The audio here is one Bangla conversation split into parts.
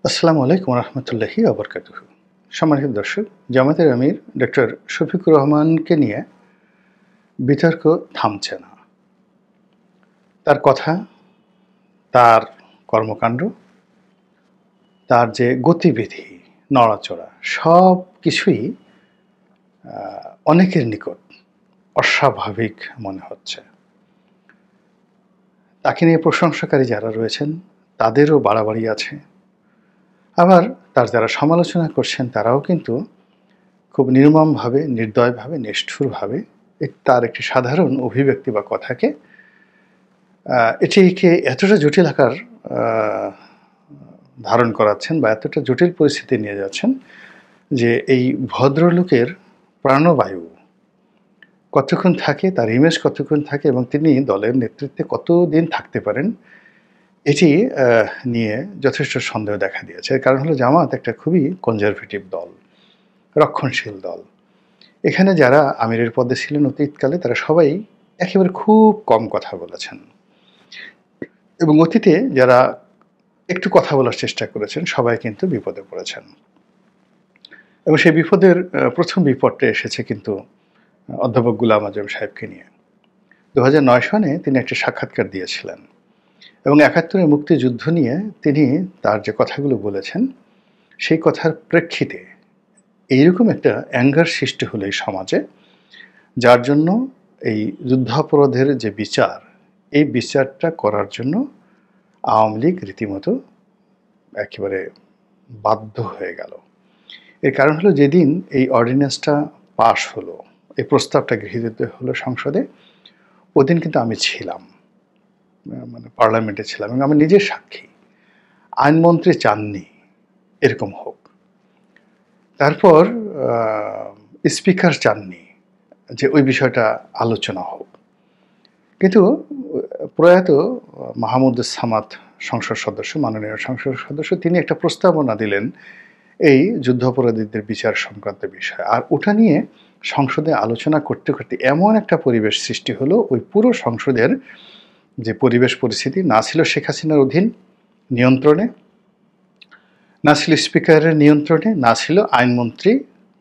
আসসালামু আলাইকুম রহমতুল্লাহি আবরকাতুহু। সম্মানিত দর্শক, জামাতের আমির ডক্টর শফিকুর রহমানকে নিয়ে বিতর্ক থামছে না। তার কথা, তার কর্মকাণ্ড, তার যে গতিবিধি, নড়াচড়া সব কিছুই অনেকের নিকট অস্বাভাবিক মনে হচ্ছে। তাকে নিয়ে প্রশংসাকারী যারা রয়েছেন তাদেরও বাড়াবাড়ি আছে। আবার তার যারা সমালোচনা করছেন তারাও কিন্তু খুব নির্মমভাবে, নির্দয়ভাবে, নিষ্ঠুরভাবে তার একটি সাধারণ অভিব্যক্তি বা কথাকে এটিকে এতটা জটিল আকার ধারণ করাচ্ছেন বা এতটা জটিল পরিস্থিতি নিয়ে যাচ্ছেন যে এই ভদ্রলোকের প্রাণবায়ু কতক্ষণ থাকে, তার ইমেজ কতক্ষণ থাকে এবং তিনি দলের নেতৃত্বে কতদিন থাকতে পারেন, এটি নিয়ে যথেষ্ট সন্দেহ দেখা দিয়েছে। এর কারণ হলো জামাত একটা খুবই কনজারভেটিভ দল, রক্ষণশীল দল। এখানে যারা আমিরের পদে ছিলেন অতীতকালে তারা সবাই একেবারে খুব কম কথা বলেছেন, এবং অতীতে যারা একটু কথা বলার চেষ্টা করেছেন সবাই কিন্তু বিপদে পড়েছেন। এবং সেই বিপদের প্রথম বিপদটা এসেছে কিন্তু অধ্যাপক গুলাম আজম সাহেবকে নিয়ে। 2009 সনে তিনি একটা সাক্ষাৎকার দিয়েছিলেন এবং 71-এর মুক্তিযুদ্ধ নিয়ে তিনি তার যে কথাগুলো বলেছেন সেই কথার প্রেক্ষিতে এইরকম একটা অ্যাঙ্গার সৃষ্টি হলো এই সমাজে, যার জন্য এই যুদ্ধাপরাধের যে বিচার, এই বিচারটা করার জন্য আওয়ামী লীগ রীতিমতো একেবারে বাধ্য হয়ে গেল। এর কারণ হলো যেদিন এই অর্ডিন্যান্সটা পাশ হলো, এই প্রস্তাবটা গৃহীত হলো সংসদে, ওদিন কিন্তু আমি ছিলাম, মানে পার্লামেন্টে ছিলাম এবং আমি নিজের সাক্ষী। আইনমন্ত্রী চাননি এরকম হোক, তারপর স্পিকার চাননি যে ওই বিষয়টা আলোচনা হোক, কিন্তু প্রয়াত মাহমুদুস সামাদ সংসদ সদস্য, মাননীয় সংসদ সদস্য, তিনি একটা প্রস্তাবনা দিলেন এই যুদ্ধাপরাধীদের বিচার সংক্রান্ত বিষয়। আর ওটা নিয়ে সংসদে আলোচনা করতে করতে এমন একটা পরিবেশ সৃষ্টি হলো, ওই পুরো সংসদের যে পরিবেশ পরিস্থিতি না ছিল শেখ হাসিনার অধীন নিয়ন্ত্রণে, না ছিল স্পিকারের নিয়ন্ত্রণে, না ছিল আইনমন্ত্রী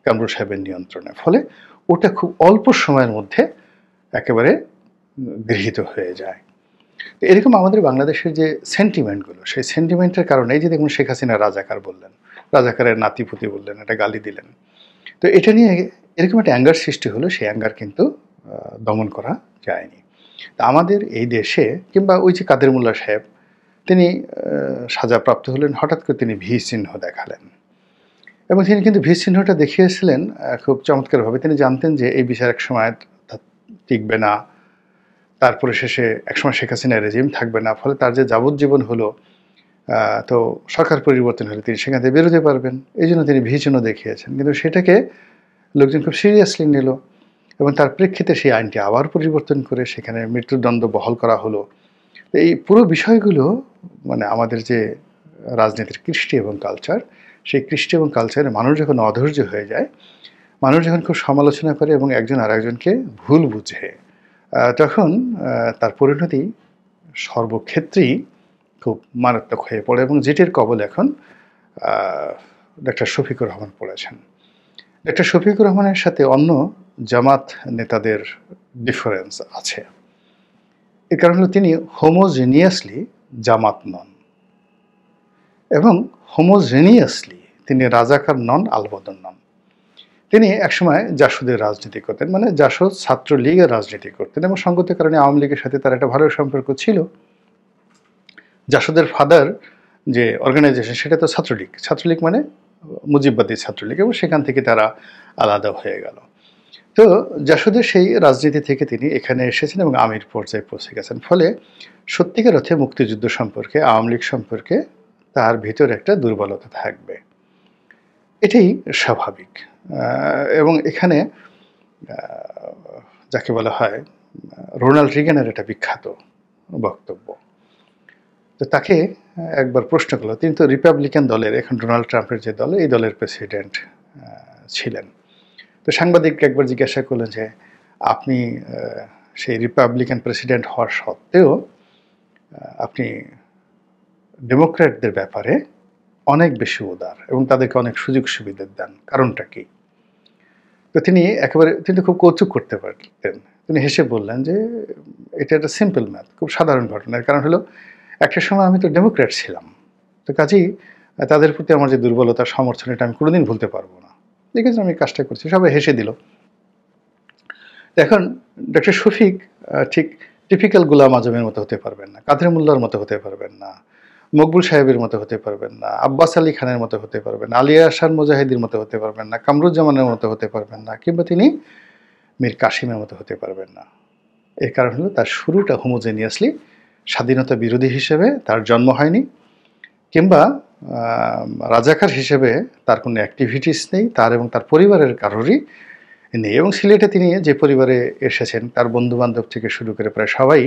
কামরুল সাহেবের নিয়ন্ত্রণে। ফলে ওটা খুব অল্প সময়ের মধ্যে একেবারে গৃহীত হয়ে যায়। এরকম আমাদের বাংলাদেশের যে সেন্টিমেন্টগুলো, সেই সেন্টিমেন্টের কারণে এই যে দেখুন শেখ হাসিনা রাজাকার বললেন, রাজাকারের নাতিপুতি বললেন, একটা গালি দিলেন। তো এটা নিয়ে এরকম একটা অ্যাঙ্গার সৃষ্টি হলো, সেই অ্যাঙ্গার কিন্তু দমন করা যায়নি। তা আমাদের এই দেশে, কিংবা ওই যে কাদের মোল্লা সাহেব, তিনি সাজাপ্রাপ্ত হলেন, হঠাৎ করে তিনি ভি চিহ্ন দেখালেন এবং তিনি কিন্তু ভি চিহ্নটা দেখিয়েছিলেন খুব চমৎকারভাবে। তিনি জানতেন যে এই বিচার এক সময় টিকবে না, তারপরে শেষে একসময় শেখ হাসিনার রেজিম থাকবে না, ফলে তার যে যাবজ্জীবন হলো, তো সরকার পরিবর্তন হলে তিনি সেখান থেকে বেরোতে পারবেন, এই জন্য তিনি ভি চিহ্ন দেখিয়েছেন। কিন্তু সেটাকে লোকজন খুব সিরিয়াসলি নিল এবং তার প্রেক্ষিতে সেই আইনটি আবার পরিবর্তন করে সেখানে মৃত্যুদণ্ড বহাল করা হলো। এই পুরো বিষয়গুলো মানে আমাদের যে রাজনীতির কৃষ্টি এবং কালচার, সেই কৃষ্টি এবং কালচারে মানুষ যখন অধৈর্য হয়ে যায়, মানুষ যখন খুব সমালোচনা করে এবং একজন আর একজনকে ভুল বুঝে, তখন তার পরিণতি সর্বক্ষেত্রেই খুব মারাত্মক হয়ে পড়ে এবং যেটির কবল এখন ডক্টর শফিকুর রহমান পড়েছেন। ডক্টর শফিকুর রহমানের সাথে অন্য জামাত নেতাদের ডিফারেন্স আছে। এর কারণ হলো তিনি হোমোজেনিয়াসলি জামাত নন এবং হোমোজেনিয়াসলি তিনি রাজাকার নন, আলবদর নন। তিনি একসময় জাসদের রাজনীতি করতেন, মানে জাসদ ছাত্রলীগের রাজনীতি করতেন এবং সঙ্গত কারণে আওয়ামী লীগের সাথে তার একটা ভালো সম্পর্ক ছিল। জাসদের ফাদার যে অর্গানাইজেশন সেটা তো ছাত্রলীগ, ছাত্রলীগ মানে মুজিববাদী ছাত্রলীগ, এবং সেখান থেকে তারা আলাদা হয়ে গেল। তো জাসদের সেই রাজনীতি থেকে তিনি এখানে এসেছেন এবং আমির পর্যায়ে পৌঁছে গেছেন। ফলে সত্যিকার অর্থে মুক্তিযুদ্ধ সম্পর্কে, আওয়ামী লীগ সম্পর্কে তার ভিতরে একটা দুর্বলতা থাকবে, এটাই স্বাভাবিক। এবং এখানে যাকে বলা হয় রোনাল্ড রিগানের একটা বিখ্যাত বক্তব্য, তো তাকে একবার প্রশ্ন করলো, তিনি তো রিপাবলিকান দলের, এখন ডোনাল্ড ট্রাম্পের যে দল, এই দলের প্রেসিডেন্ট ছিলেন। তো সাংবাদিককে একবার জিজ্ঞাসা করলেন যে আপনি সেই রিপাবলিকান প্রেসিডেন্ট হওয়ার সত্ত্বেও আপনি ডেমোক্র্যাটদের ব্যাপারে অনেক বেশি উদার এবং তাদেরকে অনেক সুযোগ সুবিধা দেন। কারণটা কি? তো তিনি খুব কৌতুক করতে পারতেন। তিনি হেসে বললেন যে, "এটা একটা সিম্পল ম্যাথ, খুব সাধারণ ঘটনা। এর কারণ হলো একটা সময় আমি তো ডেমোক্র্যাট ছিলাম। তো কাজেই তাদের প্রতি আমার যে দুর্বলতা, সমর্থন এটা আমি কোনোদিন ভুলতে পারব না। এক্ষেত্রে আমি কাজটা করছি।" সবাই হেসে দিল। এখন ডক্টর শফিক ঠিক টিপিক্যাল গোলাম আজমের মতো হতে পারবেন না, কাদের মোল্লার মতো হতে পারবেন না, মকবুল সাহেবের মতো হতে পারবেন না, আব্বাস আলী খানের মতো হতে পারবেন না, আলিয়া আহসান মুজাহিদের মতো হতে পারবেন না, কামরুজ্জামানের মতো হতে পারবেন না, কিংবা তিনি মীর কাসিমের মতো হতে পারবেন না। এর কারণ হলো তার শুরুটা হোমোজেনিয়াসলি স্বাধীনতা বিরোধী হিসেবে তার জন্ম হয়নি, কিংবা রাজাকার হিসেবে তার কোনো অ্যাক্টিভিটিস নেই, তার এবং তার পরিবারের কারোরই নেই। এবং সিলেটে তিনি যে পরিবারে এসেছেন তার বন্ধুবান্ধব থেকে শুরু করে প্রায় সবাই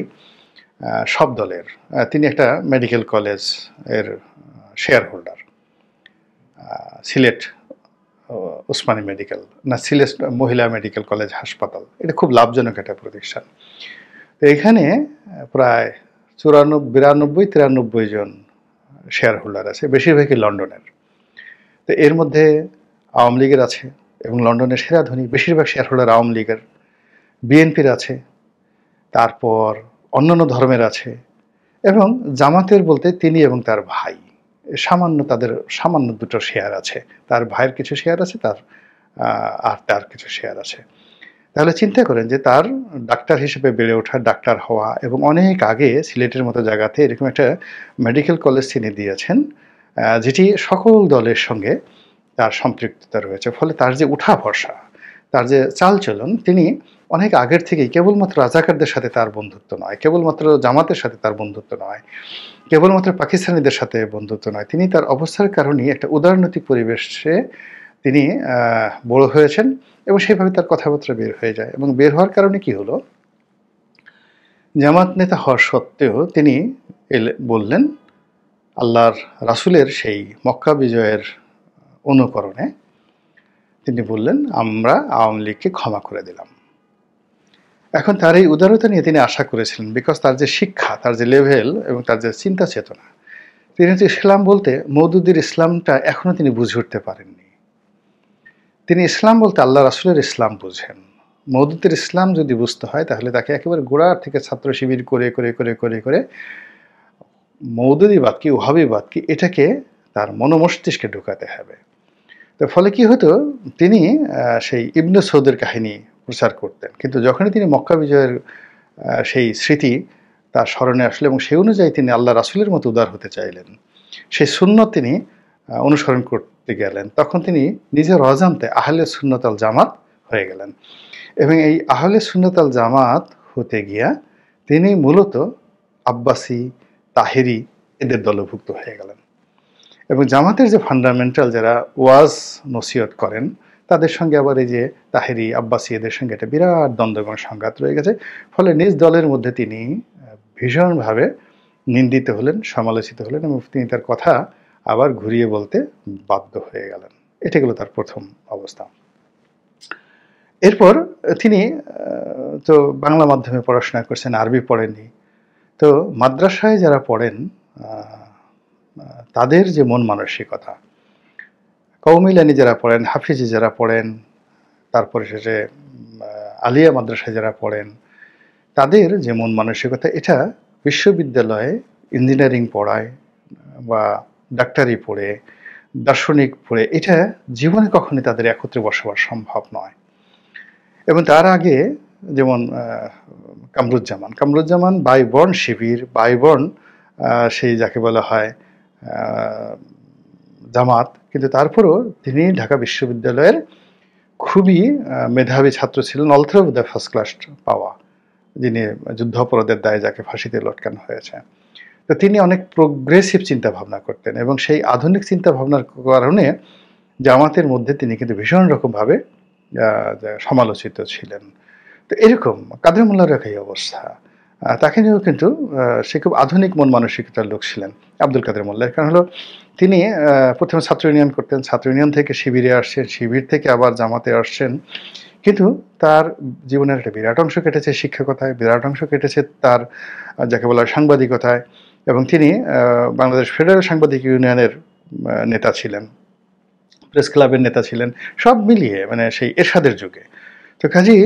সব দলের। তিনি একটা মেডিকেল কলেজ এর share holder, Sylhet Osmani medical না, সিলেট মহিলা মেডিকেল কলেজ হাসপাতাল, এটা খুব লাভজনক একটা প্রতিষ্ঠান। তো এখানে প্রায় 92, 93 জন শেয়ার হোল্ডার আছে, বেশিরভাগই লন্ডনের। তো এর মধ্যে আওয়ামী লীগের আছে এবং লন্ডনের সেরা ধনী বেশিরভাগ শেয়ার হোল্ডার আওয়ামী লীগের, বিএনপির আছে, তারপর অন্যান্য ধর্মের আছে, এবং জামাতের বলতে তিনি এবং তার ভাই তাদের সামান্য দুটো শেয়ার আছে। তার ভাইয়ের কিছু শেয়ার আছে, আর তার কিছু শেয়ার আছে। তাহলে চিন্তা করেন যে তার ডাক্তার হিসেবে বেড়ে ওঠা, ডাক্তার হওয়া, এবং অনেক আগে সিলেটের মতো জায়গাতে এরকম একটা মেডিকেল কলেজ তিনি দিয়েছেন, যেটি সকল দলের সঙ্গে তার সম্পৃক্ততা রয়েছে। ফলে তার যে উঠা ভরসা, তার যে চালচলন, তিনি অনেক আগের থেকেই কেবলমাত্র রাজাকারদের সাথে তার বন্ধুত্ব নয়, কেবলমাত্র জামাতের সাথে তার বন্ধুত্ব নয়, কেবলমাত্র পাকিস্তানিদের সাথে বন্ধুত্ব নয়, তিনি তার অবস্থার কারণেই একটা উদারনৈতিক পরিবেশে তিনি বড় হয়েছেন এবং সেইভাবে তার কথাবার্তা বের হয়ে যায়। এবং বের হওয়ার কারণে কি হলো, জামাত নেতা হওয়ার সত্ত্বেও তিনি বললেন আল্লাহর রাসূলের সেই মক্কা বিজয়ের অনুকরণে তিনি বললেন, আমরা আওয়ামী লীগকে ক্ষমা করে দিলাম। এখন তার এই উদারতা নিয়ে তিনি আশা করেছিলেন, বিকজ তার যে শিক্ষা, তার যে লেভেল এবং তার যে চিন্তা চেতনা, তিনি তো ইসলাম বলতে মওদুদির ইসলামটা এখনো তিনি বুঝে উঠতে পারেননি। তিনি ইসলাম বলতে আল্লাহ রাসূলের ইসলাম বুঝেন। মওদুদের ইসলাম যদি বুঝতে হয় তাহলে তাকে একেবারে গোড়ার থেকে ছাত্র শিবির করে করে করে করে করে মওদুদিবাদ কি, ওহাবিবাদ কি, এটাকে তার মনোমস্তিষ্কে ঢুকাতে হবে। তো ফলে কি হতো, তিনি সেই ইবনে সৌদের কাহিনী প্রচার করতেন, কিন্তু যখনই তিনি মক্কা বিজয়ের সেই স্মৃতি তার স্মরণে আসলো এবং সেই অনুযায়ী তিনি আল্লাহ রাসূলের মতো উদার হতে চাইলেন, সেই সুন্নত তিনি অনুসরণ করতে গেলেন, তখন তিনি নিজের অজান্তে আহলে সুন্নাত আল জামাত হয়ে গেলেন। এবং এই আহলে সুন্নাত আল জামাত হতে গিয়া তিনি মূলত আব্বাসি, তাহেরি এদের দলভুক্ত হয়ে গেলেন। এবং জামাতের যে ফান্ডামেন্টাল যারা ওয়াজ নসিহত করেন, তাদের সঙ্গে আবার এই যে তাহেরি, আব্বাসি এদের সঙ্গে একটা বিরাট দ্বন্দ্ব এবং সংঘাত রয়ে গেছে। ফলে নিজ দলের মধ্যে তিনি ভীষণভাবে নিন্দিত হলেন, সমালোচিত হলেন, এবং তিনি তার কথা আবার ঘুরিয়ে বলতে বাধ্য হয়ে গেলেন। এটা গেল তার প্রথম অবস্থা। এরপর তিনি তো বাংলা মাধ্যমে পড়াশোনা করছেন, আরবি পড়েননি। তো মাদ্রাসায় যারা পড়েন তাদের যে মন মানসিকতা, কওমিলানি যারা পড়েন, হাফিজি যারা পড়েন, তারপরে শেষে আলিয়া মাদ্রাসায় যারা পড়েন, তাদের যে মন মানসিকতা, এটা বিশ্ববিদ্যালয়ে ইঞ্জিনিয়ারিং পড়ায় বা ডাক্তারি পড়ে, দার্শনিক পড়ে, এটা জীবনে কখনই তাদের একত্রে বসবাস সম্ভব নয়। এবং তার আগে যেমন Kamruzzaman by born Shibir, by born সেই যাকে বলা হয় জামাত, কিন্তু তারপরও তিনি ঢাকা বিশ্ববিদ্যালয়ের খুবই মেধাবী ছাত্র ছিলেন, অলথ্রো বোধহয় ফার্স্ট ক্লাস পাওয়া, যিনি যুদ্ধাপরাধের দায়ে যাকে ফাঁসিতে লটকানো হয়েছে। তো তিনি অনেক প্রোগ্রেসিভ চিন্তা ভাবনা করতেন এবং সেই আধুনিক চিন্তা ভাবনার কারণে জামাতের মধ্যে তিনি কিন্তু ভীষণ রকমভাবে সমালোচিত ছিলেন। তো এরকম কাদের মোল্লার এই অবস্থা, তাকে নিয়েও কিন্তু সে খুব আধুনিক মন মানসিকতার লোক ছিলেন আব্দুল কাদের মোল্লার। কারণ হলো তিনি প্রথমে ছাত্র ইউনিয়ন করতেন, ছাত্র ইউনিয়ন থেকে শিবিরে আসছেন, শিবির থেকে আবার জামাতে আসছেন, কিন্তু তার জীবনের একটা বিরাট অংশ কেটেছে শিক্ষকতায়, বিরাট অংশ কেটেছে তার যাকে বলা হয় সাংবাদিকতায়। এবং তিনি বাংলাদেশ ফেডারেল সাংবাদিক ইউনিয়নের নেতা ছিলেন, প্রেস ক্লাবের নেতা ছিলেন, সব মিলিয়ে মানে সেই এরশাদের যুগে। তো কাজেই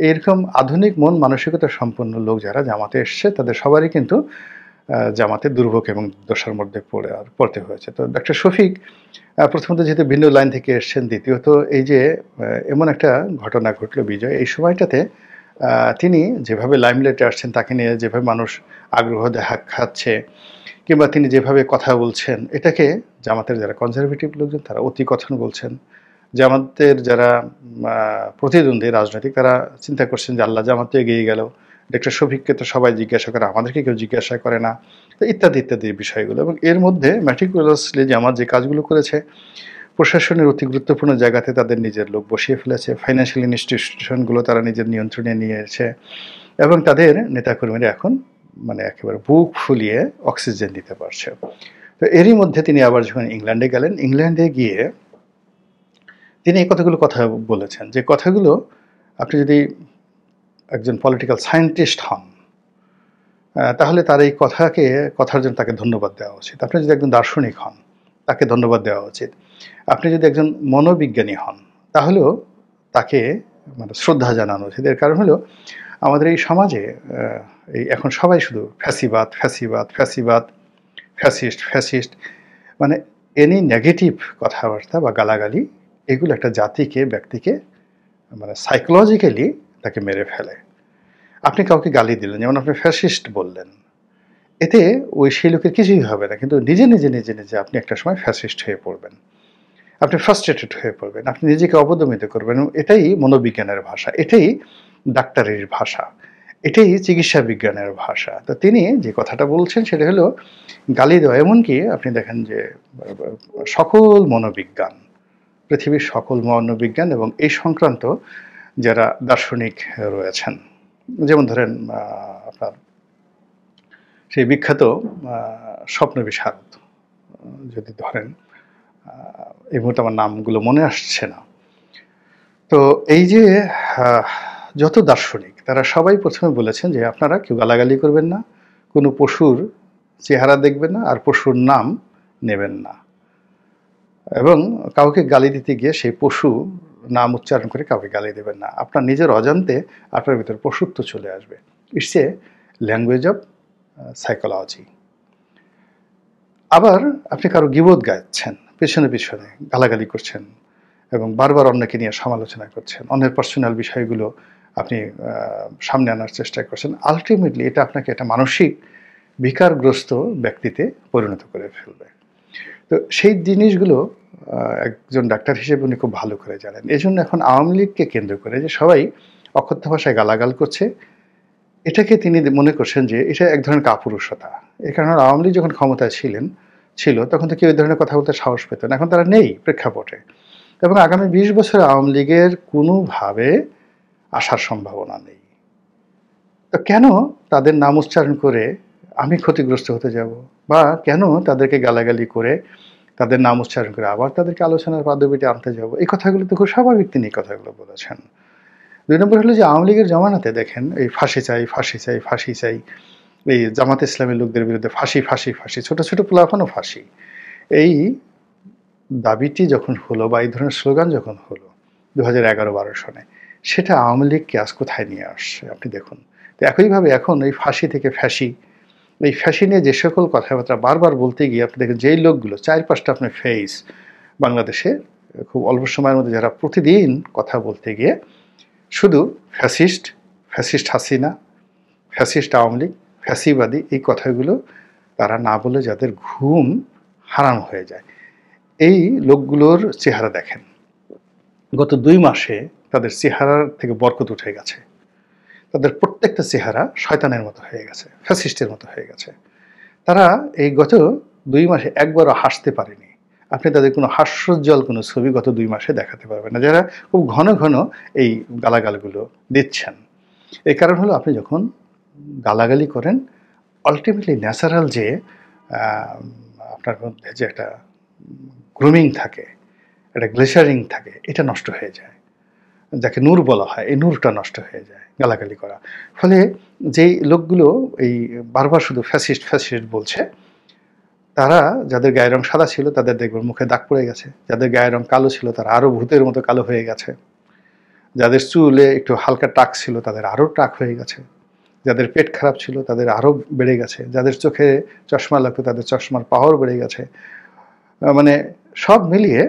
এরকম আধুনিক মন মানসিকতা সম্পন্ন লোক যারা জামাতে এসছে তাদের সবারই কিন্তু জামাতের দুর্ভোগ এবং দশার মধ্যে পড়তে হয়েছে। তো ডক্টর শফিক প্রথমত যেহেতু ভিন্ন লাইন থেকে এসছেন, দ্বিতীয়ত এই যে এমন একটা ঘটনা ঘটলো বিজয়, এই সময়টাতে তিনি যেভাবে লাইমলাইটে আসছেন, তাকে নিয়ে যেভাবে মানুষ আগ্রহ দেখাচ্ছে কিংবা তিনি যেভাবে কথা বলছেন, এটাকে জামাতের যারা কনজারভেটিভ লোকজন তারা অতিকথন বলছেন। জামাতের যারা প্রতিদ্বন্দ্বী রাজনৈতিক তারা চিন্তা করছেন যে আল্লাহ জামাত তো এগিয়ে গেল, ডক্টর শফিককে তো সবাই জিজ্ঞাসা করে, আমাদেরকে কেউ জিজ্ঞাসা করে না, তো ইত্যাদি ইত্যাদি বিষয়গুলো। এবং এর মধ্যে ম্যাটিকুলাসলি জামাত যে কাজগুলো করেছে, প্রশাসনের অতি গুরুত্বপূর্ণ জায়গাতে তাদের নিজের লোক বসিয়ে ফেলেছে, ফাইন্যান্সিয়াল ইনস্টিটিউশনগুলো তারা নিজের নিয়ন্ত্রণে নিয়েছে এবং তাদের নেতাকর্মীরা এখন মানে একেবারে বুক ফুলিয়ে অক্সিজেন দিতে পারছে। তো এরই মধ্যে তিনি আবার যখন ইংল্যান্ডে গেলেন, ইংল্যান্ডে গিয়ে তিনি এই কতগুলো কথা বলেছেন, যে কথাগুলো আপনি যদি একজন পলিটিক্যাল সায়েন্টিস্ট হন তাহলে তার এই কথার জন্য তাকে ধন্যবাদ দেওয়া উচিত। আপনি যদি একজন দার্শনিক হন তাকে ধন্যবাদ দেওয়া উচিত। আপনি যদি একজন মনোবিজ্ঞানী হন তাহলেও তাকে মানে শ্রদ্ধা জানানো উচিত। এর কারণ হলো আমাদের এই সমাজে এই এখন সবাই শুধু ফ্যাসিবাদ ফ্যাসিবাদ ফ্যাসিবাদ, ফ্যাসিস্ট ফ্যাসিস্ট, মানে এনি নেগেটিভ কথাবার্তা বা গালাগালি, এগুলো একটা জাতিকে ব্যক্তিকে মানে সাইকোলজিক্যালি তাকে মেরে ফেলে। আপনি কাউকে গালি দিলেন, যেমন আপনি ফ্যাসিস্ট বললেন, এতে ওই সেই লোকের কিছুই হবে না, কিন্তু নিজে নিজে নিজে নিজে আপনি একটা সময় ফ্যাসিস্ট হয়ে পড়বেন, আপনি ফ্রাস্ট্রেটেড হয়ে পড়বেন, আপনি নিজেকে অবদমিত করবেন। এটাই মনোবিজ্ঞানের ভাষা, এটাই ডাক্তারের ভাষা, এটাই চিকিৎসা বিজ্ঞানের ভাষা। তো তিনি যে কথাটা বলছেন সেটা হলো গালি দেওয়া। এমনকি আপনি দেখেন যে সকল মনোবিজ্ঞান, পৃথিবীর সকল মনোবিজ্ঞান এবং এই সংক্রান্ত যারা দার্শনিক রয়েছেন, যেমন ধরেন আপনার সেই বিখ্যাত স্বপ্ন বিশারদ যদি ধরেন, এই মুহূর্তে আমার নামগুলো মনে আসছে না। তো এই যে যত দার্শনিক তারা সবাই প্রথমে বলেছেন যে আপনারা কেউ গালাগালি করবেন না, কোনো পশুর চেহারা দেখবেন না, আর পশুর নাম নেবেন না, এবং কাউকে গালি দিতে গিয়ে সেই পশু নাম উচ্চারণ করে কাউকে গালি দেবেন না। আপনার নিজের অজান্তে আপনার ভিতরে পশুত্ব চলে আসবে। It's a language of psychology. আবার আপনি কারো গীবত গাচ্ছেন, পেছনে পেছনে গালাগালি করছেন এবং বারবার অন্যকে নিয়ে সমালোচনা করছেন, অন্যের পার্সোনাল বিষয়গুলো আপনি সামনে আনার চেষ্টা করছেন, আলটিমেটলি এটা আপনাকে একটা মানসিক বিকারগ্রস্ত ব্যক্তিতে পরিণত করে ফেলবে। তো সেই জিনিসগুলো একজন ডাক্তার হিসেবে উনি খুব ভালো করে জানেন। এই জন্য এখন আওয়ামী লীগকে কেন্দ্র করে যে সবাই অকথ্য ভাষায় গালাগাল করছে, এটাকে তিনি মনে করছেন যে এটা এক ধরনের কাপুরুষতা। এই কারণে আওয়ামী লীগ যখন ক্ষমতায় ছিল তখন তো কেউ এই ধরনের কথা বলতে সাহস পেত না, এখন তারা নেই প্রেক্ষাপটে। এবং আগামী ২০ বছর আওয়ামী লীগের কোনোভাবে আসার সম্ভাবনা নেই। তো কেন তাদের নাম উচ্চারণ করে আমি ক্ষতিগ্রস্ত হতে যাব, বা কেন তাদেরকে গালাগালি করে তাদের নাম উচ্চারণ করে আবার তাদেরকে আলোচনার পদ্ধতিতে আনতে যাব? এই কথাগুলো তো খুব স্বাভাবিক তিনি এই কথাগুলো বলেছেন। ২ নম্বর হলো যে আওয়ামী লীগের জমানাতে দেখেন এই ফাঁসি চাই ফাঁসি চাই ফাঁসি চাই, এই জামাতে ইসলামী লোকদের বিরুদ্ধে ফাঁসি ফাঁসি ফাঁসি, ছোট ছোট পোলাপানও ফাঁসি, এই দাবিটি যখন হলো বা এই ধরনের স্লোগান যখন হলো 2011-12 সনে, সেটা আওয়ামী লীগকে আজ কোথায় নিয়ে আসছে আপনি দেখুন। তো একইভাবে এখন এই ফাঁসি থেকে ফ্যাসি, এই ফ্যাসি নিয়ে যে সকল কথাবার্তা বারবার বলতে গিয়ে আপনি দেখেন যেই লোকগুলো 4-5টা আপনার ফেস বাংলাদেশে খুব অল্প সময়ের মধ্যে যারা প্রতিদিন কথা বলতে গিয়ে শুধু fascist, fascist Hasina, fascist Awami League, ফ্যাসিবাদী, এই কথাগুলো তারা না বলে যাদের ঘুম হারাম হয়ে যায়, এই লোকগুলোর চেহারা দেখেন। গত 2 মাসে তাদের চেহারার থেকে বরকত উঠে গেছে, তাদের প্রত্যেকটা চেহারা শয়তানের মতো হয়ে গেছে, ফ্যাসিস্টের মতো হয়ে গেছে। তারা এই গত 2 মাসে একবারও হাসতে পারেনি। আপনি তাদের কোনো হাস্যোজ্জ্বল কোনো ছবি গত 2 মাসে দেখাতে পারবেন না, যারা খুব ঘন ঘন এই গালাগালগুলো দিচ্ছেন। এই কারণ হলো আপনি যখন গালাগালি করেন আলটিমেটলি ন্যাচারাল যে আপনার মধ্যে যে একটা গ্রুমিং থাকে, একটা গ্লেশারিং থাকে, এটা নষ্ট হয়ে যায়, যাকে নূর বলা হয়, এই নূরটা নষ্ট হয়ে যায় গালাগালি করা। ফলে যেই লোকগুলো এই বারবার শুধু ফ্যাসিস্ট ফ্যাসিস্ট বলছে, তারা যাদের গায়ের রং সাদা ছিল তাদের দেখবেন মুখে দাগ পড়ে গেছে, যাদের গায়ের রং কালো ছিল তারা আরও ভূতের মতো কালো হয়ে গেছে, যাদের চুলে একটু হালকা টাক ছিল তাদের আরও টাক হয়ে গেছে, যাদের পেট খারাপ ছিল তাদের আরও বেড়ে গেছে, যাদের চোখে চশমা লাগতো তাদের চশমার পাওয়ার বেড়ে গেছে। মানে সব মিলিয়ে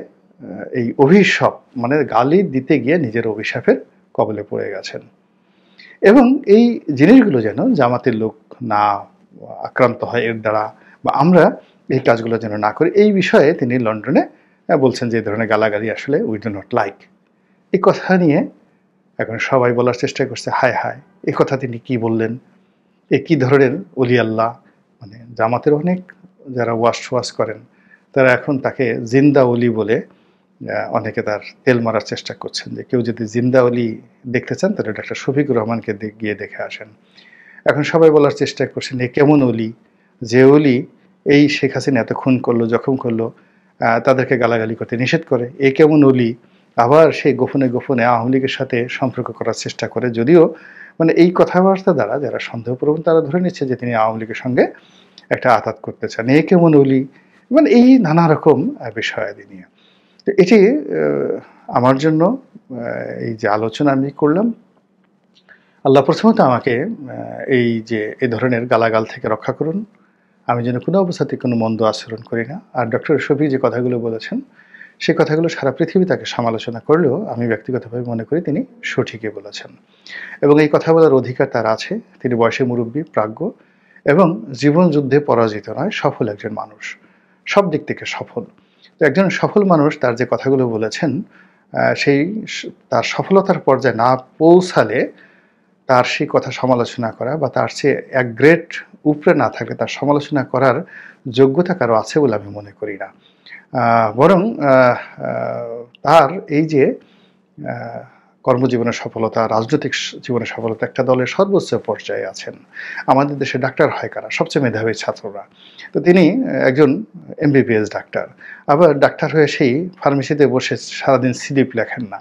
এই অভিশাপ, মানে গালি দিতে গিয়ে নিজের অভিশাপের কবলে পড়ে গেছেন। এবং এই জিনিসগুলো যেন জামাতের লোক না আক্রান্ত হয় এর দ্বারা, বা আমরা এই কাজগুলো যেন না করি, এই বিষয়ে তিনি লন্ডনে বলছেন যে এই ধরনের গালাগালি আসলে উই ডু নট লাইক। এই কথা নিয়ে এখন সবাই বলার চেষ্টা করছে, হায় হায় এই কথা তিনি কি বললেন, এ কী ধরনের অলি আল্লাহ। মানে জামাতের অনেক যারা ওয়াজ করেন তারা এখন তাকে জিন্দা অলি বলে অনেকে তার তেল মারার চেষ্টা করছেন, যে কেউ যদি জিন্দা অলি দেখতে চান তাহলে ডাক্তার শফিকুর রহমানকে গিয়ে দেখে আসেন। এখন সবাই বলার চেষ্টা করছেন এ কেমন অলি, যে অলি এই শেখ হাসিনা এত খুন করলো, জখম করলো, তাদেরকে গালাগালি করতে নিষেধ করে, এ কেমন অলি আবার সেই গোপনে গোপনে আওয়ামী লীগের সাথে সম্পর্ক করার চেষ্টা করে। যদিও মানে এই কথাবার্তা দ্বারা যারা সন্দেহপ্রবণ তারা ধরে নিচ্ছে যে তিনি আওয়ামী লীগের সঙ্গে একটা আঘাত করতে চান, এ কেমন অলি, মানে এই নানা রকম বিষয়াদি নিয়ে। তো এটি আমার জন্য এই যে আলোচনা আমি করলাম, আল্লাহ প্রথমত আমাকে এই যে এই ধরনের গালাগাল থেকে রক্ষা করুন, আমি যেন কোনো অবস্থাতে কোনো মন্দ আচরণ করি না। আর ডক্টর শফি যে কথাগুলো বলেছেন সেই কথাগুলো সারা পৃথিবী তাকে সমালোচনা করলেও আমি ব্যক্তিগতভাবে মনে করি তিনি সঠিকই বলেছেন, এবং এই কথা বলার অধিকার তার আছে। তিনি বয়সে মুরব্বী, প্রাজ্ঞ এবং জীবন যুদ্ধে পরাজিত নয়, সফল একজন মানুষ, সব দিক থেকে সফল। তো একজন সফল মানুষ তার যে কথাগুলো বলেছেন সেই তার সফলতার পর্যায়ে না পৌঁছালে তার সেই কথা সমালোচনা করা, বা তার চেয়ে এক গ্রেড উপরে না থাকলে তার সমালোচনা করার যোগ্যতা কারো আছে বলে আমি মনে করি না। বরং তার এই যে কর্মজীবনের সফলতা, রাজনৈতিক জীবনের সফলতা, একটা দলের সর্বোচ্চ পর্যায়ে আছেন। আমাদের দেশে ডাক্তার হয় কারা? সবচেয়ে মেধাবী ছাত্ররা। তো তিনি একজন এমবিবিএস ডাক্তার, আবার ডাক্তার হয়ে সেই ফার্মেসিতে বসে সারাদিন স্লিপ লেখেন না।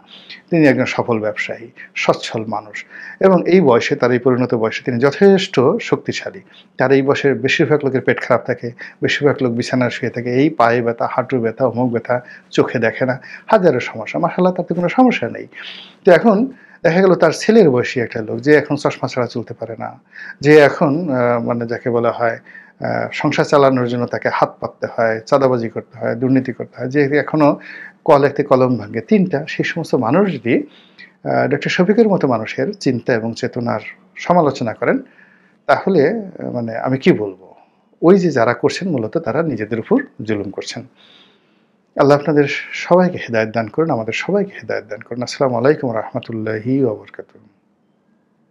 তিনি একজন সফল ব্যবসায়ী, সচ্ছল মানুষ, এবং এই বয়সে, তার এই পরিণত বয়সে তিনি যথেষ্ট শক্তিশালী। তার এই বয়সে বেশিরভাগ লোকের পেট খারাপ থাকে, বেশিরভাগ লোক বিছানায় শুয়ে থাকে, এই পায়ে ব্যথা, হাঁটু ব্যথা, অমুক ব্যথা, চোখে দেখে না, হাজারো সমস্যা। মাশাআল্লাহ তাতে কোনো সমস্যা নেই। তো এখন দেখা গেল তার ছেলের বয়সী একটা লোক যে এখন চশমা ছাড়া চলতে পারে না, যে এখন মানে যাকে বলা হয় সংসার চালানোর জন্য তাকে হাত পাততে হয়, চাঁদাবাজি করতে হয়, দুর্নীতি করতে হয়, যে এখনও কলেতে কলম ভাঙে তিনটা, সেই সমস্ত মানুষ যদি ডক্টর শফিকের মতো মানুষের চিন্তা এবং চেতনার সমালোচনা করেন, তাহলে মানে আমি কি বলবো, ওই যে যারা করছেন মূলত তারা নিজেদের উপর জুলুম করছেন। আল্লাহ আপনাদের সবাইকে হেদায়েত দান করুন, আমাদের সবাইকে হেদায়েত দান করুন। আসসালামু আলাইকুম ওয়া রাহমাতুল্লাহি ওয়া বারাকাতুহু।